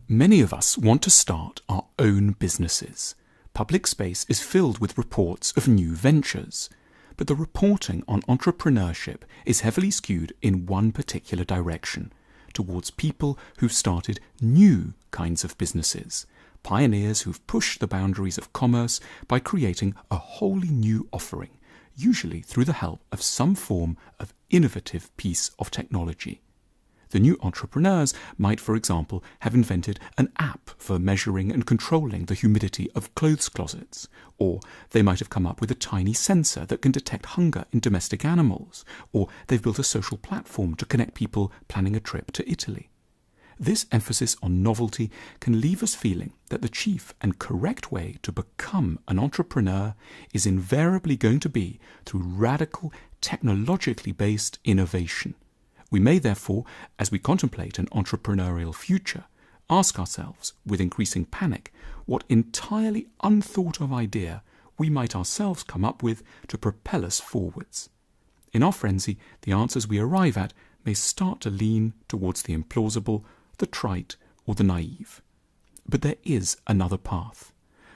Many of us want to start our own businesses. Public space is filled with reports of new ventures, but the reporting on entrepreneurship is heavily skewed in one particular direction, towards people who've started new kinds of businesses, pioneers who've pushed the boundaries of commerce by creating a wholly new offering, usually through the help of some form of innovative piece of technology. The new entrepreneurs might, for example, have invented an app for measuring and controlling the humidity of clothes closets, or they might have come up with a tiny sensor that can detect hunger in domestic animals, or they've built a social platform to connect people planning a trip to Italy. This emphasis on novelty can leave us feeling that the chief and correct way to become an entrepreneur is invariably going to be through radical, technologically based innovation. We may therefore, as we contemplate an entrepreneurial future, ask ourselves, with increasing panic, what entirely unthought of idea we might ourselves come up with to propel us forwards. In our frenzy, the answers we arrive at may start to lean towards the implausible, the trite, or the naive. But there is another path.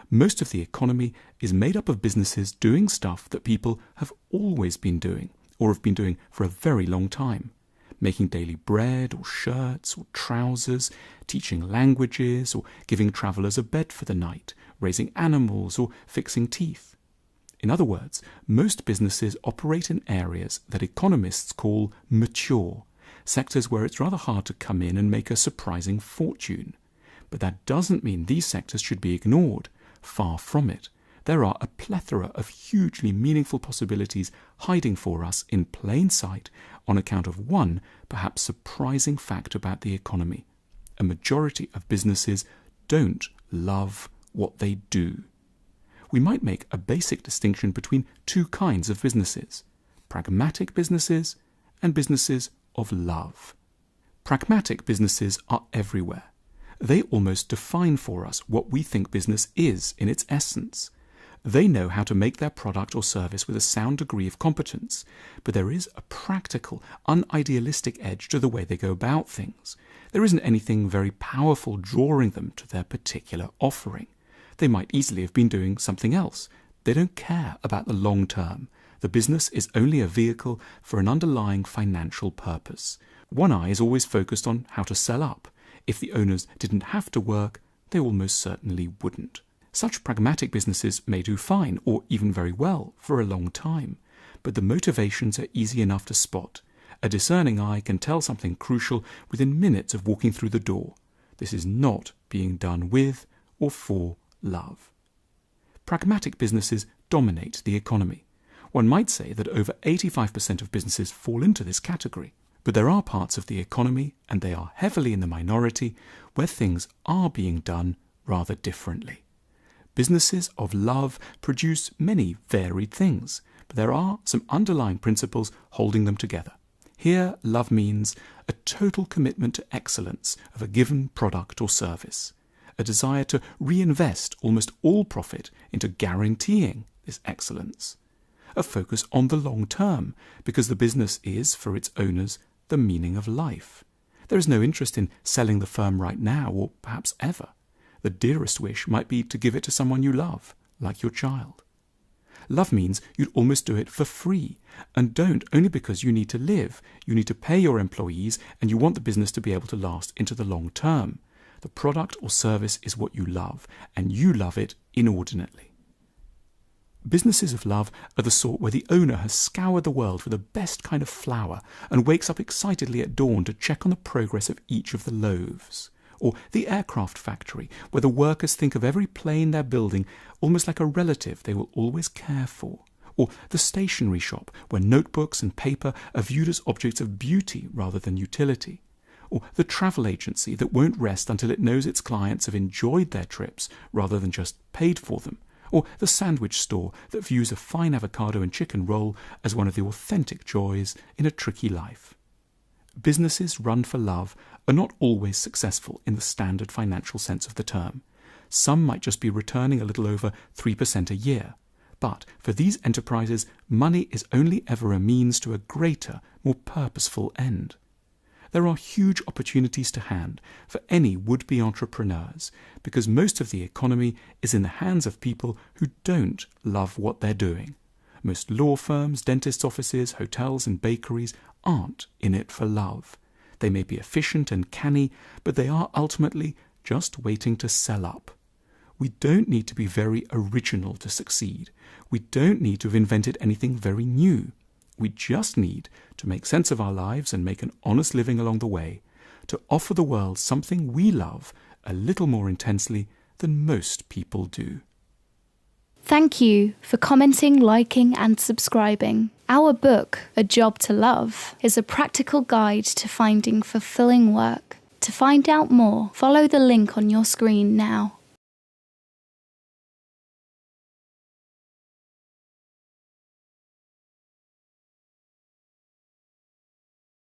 Most of the economy is made up of businesses doing stuff that people have always been doing, or have been doing for a very long time. Making daily bread or shirts or trousers, teaching languages or giving travellers a bed for the night, raising animals or fixing teeth. In other words, most businesses operate in areas that economists call mature, sectors where it's rather hard to come in and make a surprising fortune. But that doesn't mean these sectors should be ignored. Far from it. There are a plethora of hugely meaningful possibilities hiding for us in plain sight on account of one, perhaps surprising fact about the economy. A majority of businesses don't love what they do. We might make a basic distinction between two kinds of businesses: pragmatic businesses and businesses of love. Pragmatic businesses are everywhere. They almost define for us what we think business is in its essence. They know how to make their product or service with a sound degree of competence, but there is a practical, unidealistic edge to the way they go about things. There isn't anything very powerful drawing them to their particular offering. They might easily have been doing something else. They don't care about the long term. The business is only a vehicle for an underlying financial purpose. One eye is always focused on how to sell up. If the owners didn't have to work, they almost certainly wouldn't. Such pragmatic businesses may do fine, or even very well, for a long time, but the motivations are easy enough to spot. A discerning eye can tell something crucial within minutes of walking through the door. This is not being done with or for love. Pragmatic businesses dominate the economy. One might say that over 85% of businesses fall into this category, but there are parts of the economy, and they are heavily in the minority, where things are being done rather differently. Businesses of love produce many varied things, but there are some underlying principles holding them together. Here, love means a total commitment to excellence of a given product or service, a desire to reinvest almost all profit into guaranteeing this excellence, a focus on the long term, because the business is, for its owners, the meaning of life. There is no interest in selling the firm right now, or perhaps ever. The dearest wish might be to give it to someone you love, like your child. Love means you'd almost do it for free, and don't only because you need to live. You need to pay your employees, and you want the business to be able to last into the long term. The product or service is what you love, and you love it inordinately. Businesses of love are the sort where the owner has scoured the world for the best kind of flour and wakes up excitedly at dawn to check on the progress of each of the loaves. Or the aircraft factory, where the workers think of every plane they're building almost like a relative they will always care for. Or the stationery shop, where notebooks and paper are viewed as objects of beauty rather than utility. Or the travel agency that won't rest until it knows its clients have enjoyed their trips rather than just paid for them. Or the sandwich store that views a fine avocado and chicken roll as one of the authentic joys in a tricky life. Businesses run for love are not always successful in the standard financial sense of the term. Some might just be returning a little over 3% a year. But for these enterprises, money is only ever a means to a greater, more purposeful end. There are huge opportunities to hand for any would-be entrepreneurs because most of the economy is in the hands of people who don't love what they're doing. Most law firms, dentist offices, hotels and bakeries aren't in it for love. They may be efficient and canny, but they are ultimately just waiting to sell up. We don't need to be very original to succeed. We don't need to have invented anything very new. We just need to make sense of our lives and make an honest living along the way, to offer the world something we love a little more intensely than most people do. Thank you for commenting, liking and subscribing. Our book, A Job to Love, is a practical guide to finding fulfilling work. To find out more, follow the link on your screen now.